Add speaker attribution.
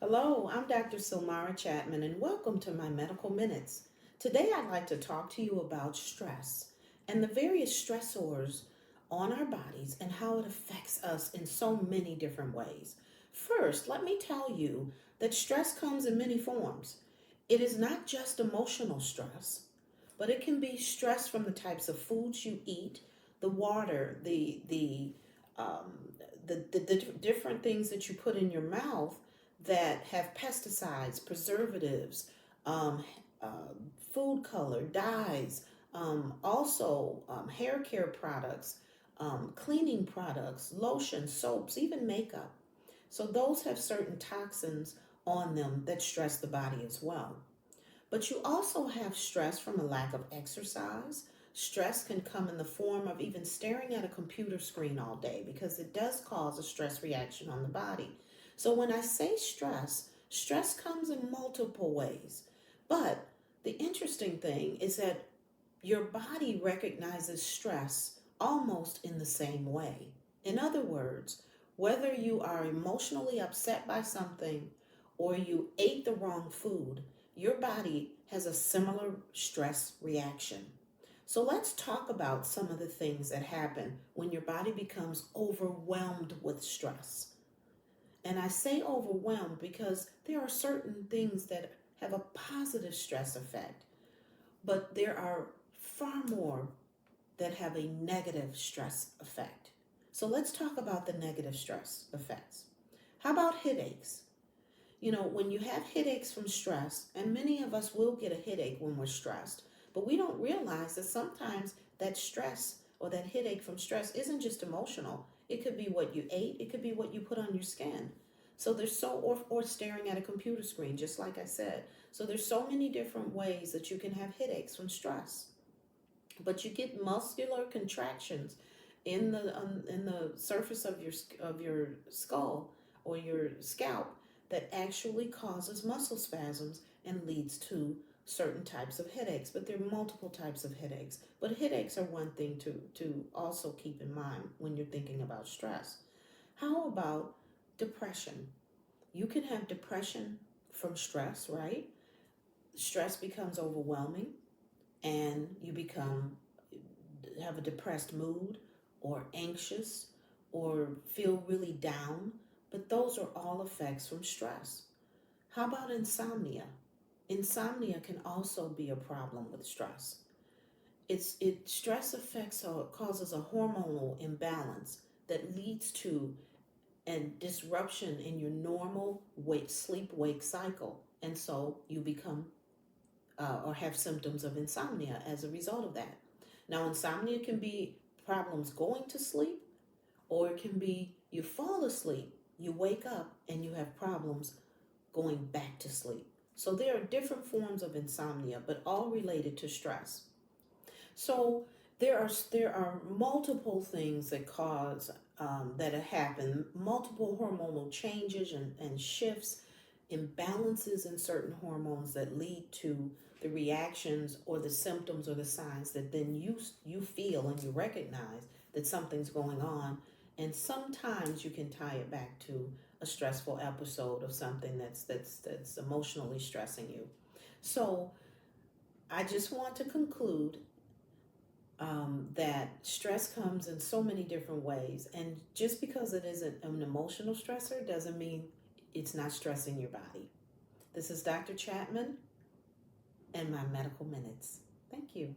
Speaker 1: Hello, I'm Dr. Silmara Chapman, and welcome to my Medical Minutes. Today, I'd like to talk to you about stress and the various stressors on our bodies and how it affects us in so many different ways. First, let me tell you that stress comes in many forms. It is not just emotional stress, but it can be stress from the types of foods you eat, the water, um, the different things that you put in your mouth that have pesticides, preservatives, um, uh, food color, dyes, hair care products, cleaning products, lotion, soaps, even makeup. So those have certain toxins on them that stress the body as well. But you also have stress from a lack of exercise. Stress can come in the form of even staring at a computer screen all day because it does cause a stress reaction on the body. So when I say stress, stress comes in multiple ways. But the interesting thing is that your body recognizes stress almost in the same way. In other words, whether you are emotionally upset by something or you ate the wrong food, your body has a similar stress reaction. So let's talk about some of the things that happen when your body becomes overwhelmed with stress. And I say overwhelmed because there are certain things that have a positive stress effect, but there are far more that have a negative stress effect. So let's talk about the negative stress effects. How about headaches? You know, when you have headaches from stress, and many of us will get a headache when we're stressed, but we don't realize that sometimes that stress or that headache from stress isn't just emotional. It could be what you ate, it could be what you put on your skin. So or staring at a computer screen, just like I said. So there's so many different ways that you can have headaches from stress. But you get muscular contractions in the surface of your skull or your scalp that actually causes muscle spasms and leads to certain types of headaches. But there are multiple types of headaches. But headaches are one thing to also keep in mind when you're thinking about stress. How about depression? You can have depression from stress, right? Stress becomes overwhelming and you become have a depressed mood or anxious or feel really down, but those are all effects from stress. How about insomnia? Insomnia can also be a problem with stress. It stress affects or causes a hormonal imbalance that leads to a disruption in your normal wake sleep wake cycle, and so you become or have symptoms of insomnia as a result of that. Now, insomnia can be problems going to sleep, or it can be you fall asleep, you wake up, and you have problems going back to sleep. So there are different forms of insomnia, but all related to stress. So there are multiple things that cause that happen, multiple hormonal changes and shifts, imbalances in certain hormones that lead to the reactions or the symptoms or the signs that then you feel and you recognize that something's going on, and sometimes you can tie it back to a stressful episode of something that's emotionally stressing you. So I just want to conclude that stress comes in so many different ways. And just because it isn't an emotional stressor doesn't mean it's not stressing your body. This is Dr. Chapman and my medical minutes. Thank you.